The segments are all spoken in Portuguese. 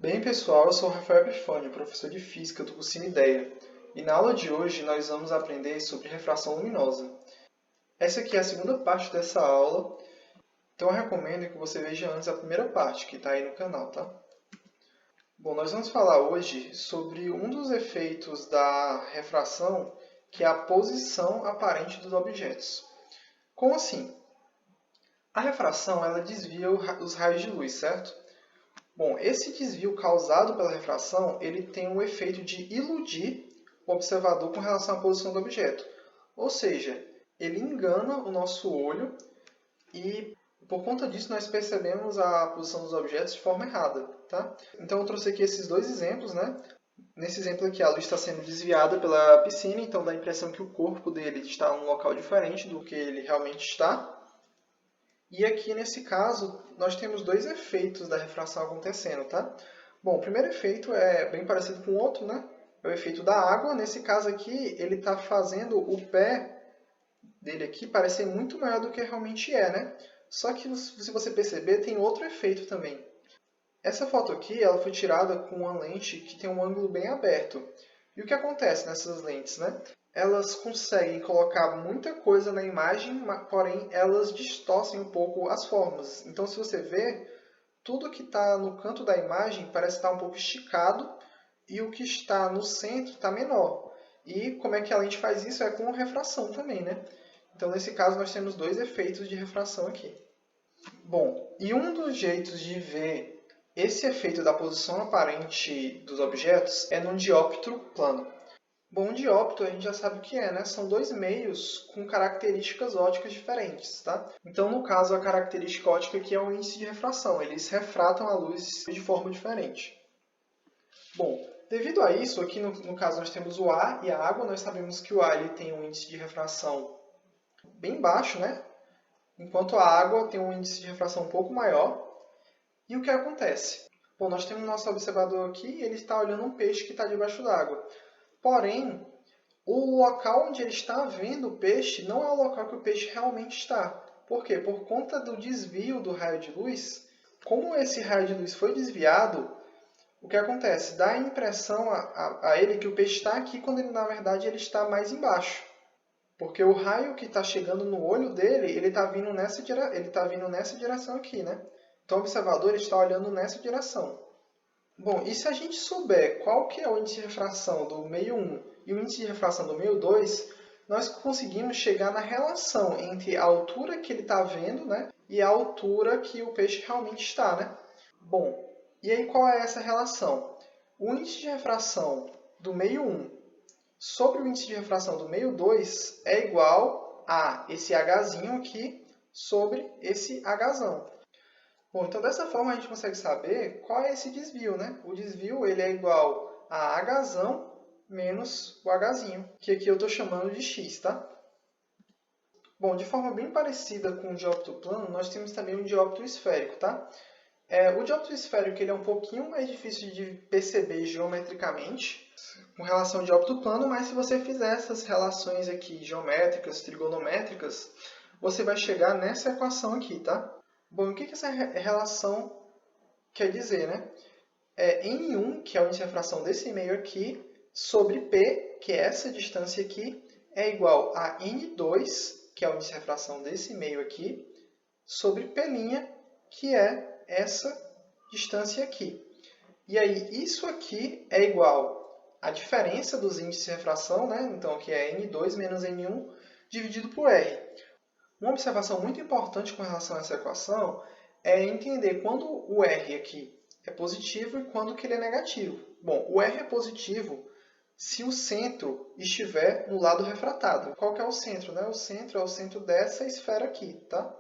Bem, pessoal, eu sou o Rafael Epifânio, professor de Física do curso Ideia, e na aula de hoje nós vamos aprender sobre refração luminosa. Essa aqui é a segunda parte dessa aula, então eu recomendo que você veja antes a primeira parte, que está aí no canal, tá? Bom, nós vamos falar hoje sobre um dos efeitos da refração, que é a posição aparente dos objetos. Como assim? A refração ela desvia os raios de luz, certo? Bom, esse desvio causado pela refração, ele tem o efeito de iludir o observador com relação à posição do objeto. Ou seja, ele engana o nosso olho e, por conta disso, nós percebemos a posição dos objetos de forma errada, tá? Então, eu trouxe aqui esses dois exemplos, né? Nesse exemplo aqui, a luz está sendo desviada pela piscina, então dá a impressão que o corpo dele está em um local diferente do que ele realmente está. E aqui, nesse caso, nós temos dois efeitos da refração acontecendo, tá? Bom, o primeiro efeito é bem parecido com o outro, né? É o efeito da água. Nesse caso aqui, ele está fazendo o pé dele aqui parecer muito maior do que realmente é, né? Só que, se você perceber, tem outro efeito também. Essa foto aqui, ela foi tirada com uma lente que tem um ângulo bem aberto. E o que acontece nessas lentes, né? Elas conseguem colocar muita coisa na imagem, porém elas distorcem um pouco as formas. Então, se você ver, tudo que está no canto da imagem parece estar um pouco esticado e o que está no centro está menor. E como é que a lente faz isso? É com refração também, né? Então, nesse caso, nós temos dois efeitos de refração aqui. Bom, e um dos jeitos de ver esse efeito da posição aparente dos objetos é num dióptro plano. Bom, um dióptro a gente já sabe o que é, né? São dois meios com características ópticas diferentes, tá? Então, no caso, a característica óptica aqui é o índice de refração. Eles refratam a luz de forma diferente. Bom, devido a isso, aqui no caso nós temos o ar e a água. Nós sabemos que o ar ele tem um índice de refração bem baixo, né? Enquanto a água tem um índice de refração um pouco maior. E o que acontece? Bom, nós temos o nosso observador aqui e ele está olhando um peixe que está debaixo d'água. Porém, o local onde ele está vendo o peixe não é o local que o peixe realmente está. Por quê? Por conta do desvio do raio de luz, como esse raio de luz foi desviado, o que acontece? Dá a impressão a ele que o peixe está aqui, quando ele, na verdade ele está mais embaixo. Porque o raio que está chegando no olho dele, ele está vindo nessa direção aqui, né? Então o observador está olhando nessa direção. Bom, e se a gente souber qual que é o índice de refração do meio 1 e o índice de refração do meio 2, nós conseguimos chegar na relação entre a altura que ele está vendo, né, e a altura que o peixe realmente está, né? Bom, e aí qual é essa relação? O índice de refração do meio 1 sobre o índice de refração do meio 2 é igual a esse Hzinho aqui sobre esse Hzão. Bom, então dessa forma a gente consegue saber qual é esse desvio, né? O desvio ele é igual a Hzão menos o Hzinho, que aqui eu estou chamando de x, tá? Bom, de forma bem parecida com o dióptro plano, nós temos também um dióptro esférico, tá? O dióptro esférico ele é um pouquinho mais difícil de perceber geometricamente com relação ao dióptro plano, mas se você fizer essas relações aqui geométricas, trigonométricas, você vai chegar nessa equação aqui, tá? Bom, o que essa relação quer dizer, né? N1, que é o índice de refração desse meio aqui, sobre P, que é essa distância aqui, é igual a N2, que é o índice de refração desse meio aqui, sobre P', que é essa distância aqui. E aí, isso aqui é igual à diferença dos índices de refração, né? Então, que é N2 menos N1, dividido por R. Uma observação muito importante com relação a essa equação é entender quando o R aqui é positivo e quando que ele é negativo. Bom, o R é positivo se o centro estiver no lado refratado. Qual que é o centro, né? O centro é o centro dessa esfera aqui, tá?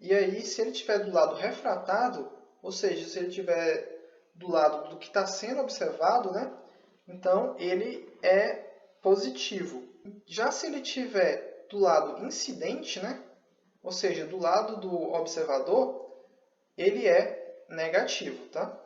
E aí, se ele estiver do lado refratado, ou seja, se ele estiver do lado do que está sendo observado, né? Então, ele é positivo. Já se ele estiver do lado incidente, né? Ou seja, do lado do observador, ele é negativo, tá?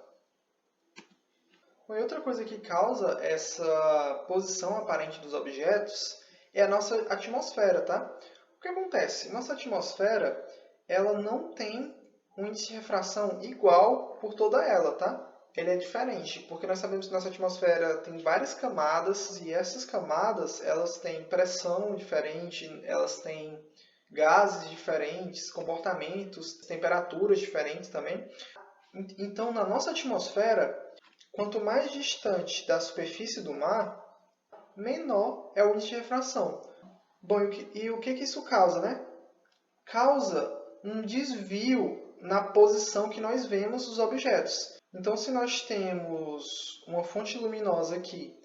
E outra coisa que causa essa posição aparente dos objetos é a nossa atmosfera, tá? O que acontece? Nossa atmosfera, ela não tem um índice de refração igual por toda ela, tá? ele é diferente, porque nós sabemos que nossa atmosfera tem várias camadas e essas camadas elas têm pressão diferente, elas têm gases diferentes, comportamentos, temperaturas diferentes também. Então, na nossa atmosfera, quanto mais distante da superfície do mar, menor é o índice de refração. Bom, e o que isso causa, né? Causa um desvio na posição que nós vemos os objetos. Então, se nós temos uma fonte luminosa aqui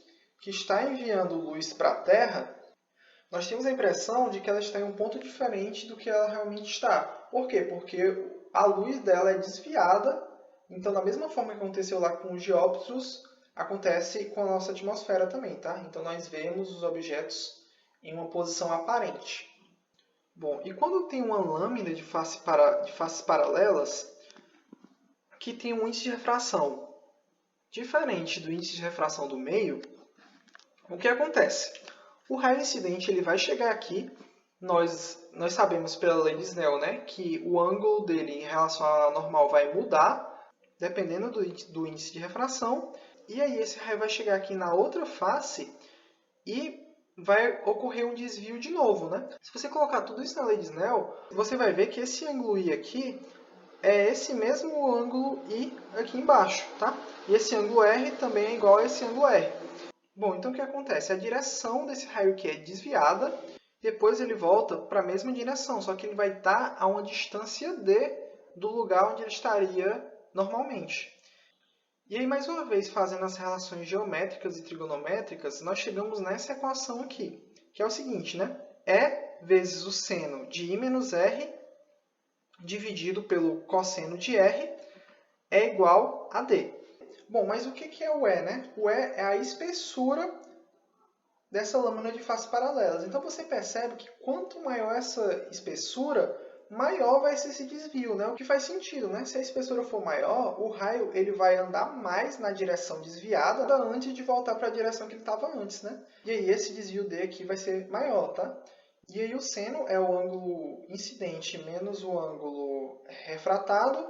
que está enviando luz para a Terra, nós temos a impressão de que ela está em um ponto diferente do que ela realmente está. Por quê? Porque a luz dela é desviada. Então, da mesma forma que aconteceu lá com os dióptros, acontece com a nossa atmosfera também, tá? Então, nós vemos os objetos em uma posição aparente. Bom, e quando tem uma lâmina de faces paralelas, que tem um índice de refração diferente do índice de refração do meio, o que acontece? O raio incidente ele vai chegar aqui, nós sabemos pela lei de Snell, né, que o ângulo dele em relação à normal vai mudar, dependendo do índice de refração, e aí esse raio vai chegar aqui na outra face e vai ocorrer um desvio de novo, né? Se você colocar tudo isso na lei de Snell, você vai ver que esse ângulo I aqui é esse mesmo ângulo I aqui embaixo, tá? E esse ângulo R também é igual a esse ângulo R. Bom, então o que acontece? A direção desse raio aqui é desviada, depois ele volta para a mesma direção, só que ele vai estar a uma distância D do lugar onde ele estaria normalmente. E aí, mais uma vez, fazendo as relações geométricas e trigonométricas, nós chegamos nessa equação aqui, que é o seguinte, né? E vezes o seno de I menos R dividido pelo cosseno de R é igual a D. Bom, mas o que é o E, né? O E é a espessura dessa lâmina de faces paralelas. Então, você percebe que quanto maior essa espessura, maior vai ser esse desvio, né? O que faz sentido, né? Se a espessura for maior, o raio ele vai andar mais na direção desviada antes de voltar para a direção que ele estava antes, né? E aí esse desvio D aqui vai ser maior, tá? E aí o seno é o ângulo incidente menos o ângulo refratado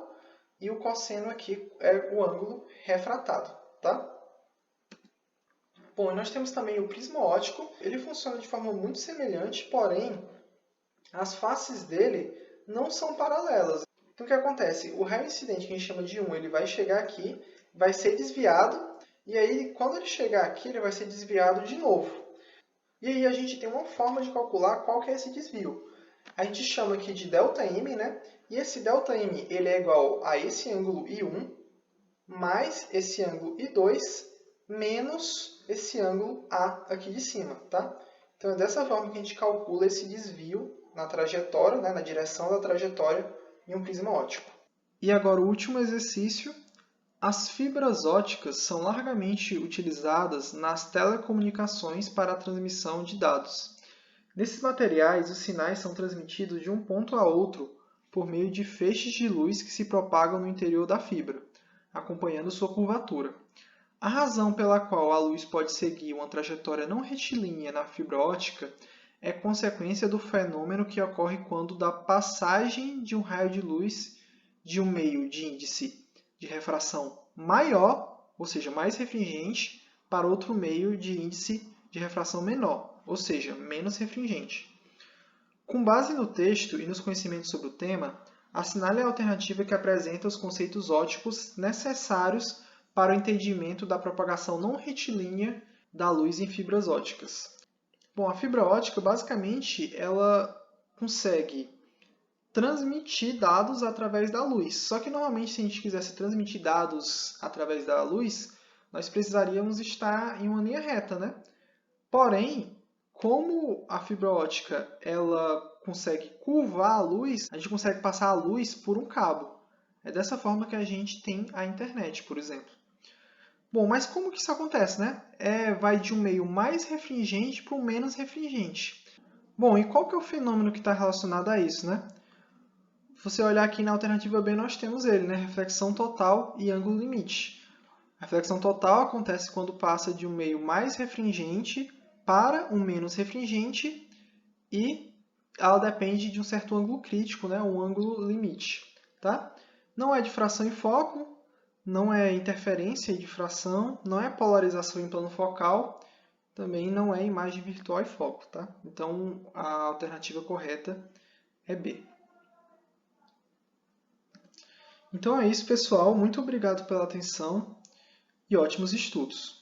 e o cosseno aqui é o ângulo refratado, tá? Bom, e nós temos também o prisma óptico. Ele funciona de forma muito semelhante, porém as faces dele não são paralelas. Então, o que acontece? O raio incidente, que a gente chama de 1, ele vai chegar aqui, vai ser desviado, e aí, quando ele chegar aqui, ele vai ser desviado de novo. E aí, a gente tem uma forma de calcular qual que é esse desvio. A gente chama aqui de ΔM, né? E esse ΔM ele é igual a esse ângulo I1, mais esse ângulo I2, menos esse ângulo A aqui de cima, tá? Então, é dessa forma que a gente calcula esse desvio na trajetória, né, na direção da trajetória em um prisma óptico. E agora o último exercício. As fibras ópticas são largamente utilizadas nas telecomunicações para a transmissão de dados. Nesses materiais, os sinais são transmitidos de um ponto a outro por meio de feixes de luz que se propagam no interior da fibra, acompanhando sua curvatura. A razão pela qual a luz pode seguir uma trajetória não retilínea na fibra óptica é consequência do fenômeno que ocorre quando da passagem de um raio de luz de um meio de índice de refração maior, ou seja, mais refringente, para outro meio de índice de refração menor, ou seja, menos refringente. Com base no texto e nos conhecimentos sobre o tema, assinale a alternativa que apresenta os conceitos ópticos necessários para o entendimento da propagação não retilínea da luz em fibras ópticas. Bom, a fibra óptica, basicamente, ela consegue transmitir dados através da luz. Só que, normalmente, se a gente quisesse transmitir dados através da luz, nós precisaríamos estar em uma linha reta, né? Porém, como a fibra óptica ela consegue curvar a luz, a gente consegue passar a luz por um cabo. É dessa forma que a gente tem a internet, por exemplo. Bom, mas como que isso acontece, né? Vai de um meio mais refringente para um menos refringente. Bom, e qual que é o fenômeno que está relacionado a isso, né? Se você olhar aqui na alternativa B, nós temos ele, né? Reflexão total e ângulo limite. A reflexão total acontece quando passa de um meio mais refringente para um menos refringente e ela depende de um certo ângulo crítico, né? Um ângulo limite. Tá? Não é difração em foco, não é interferência e difração, não é polarização em plano focal, também não é imagem virtual e foco, tá? Então, a alternativa correta é B. Então é isso, pessoal. Muito obrigado pela atenção e ótimos estudos!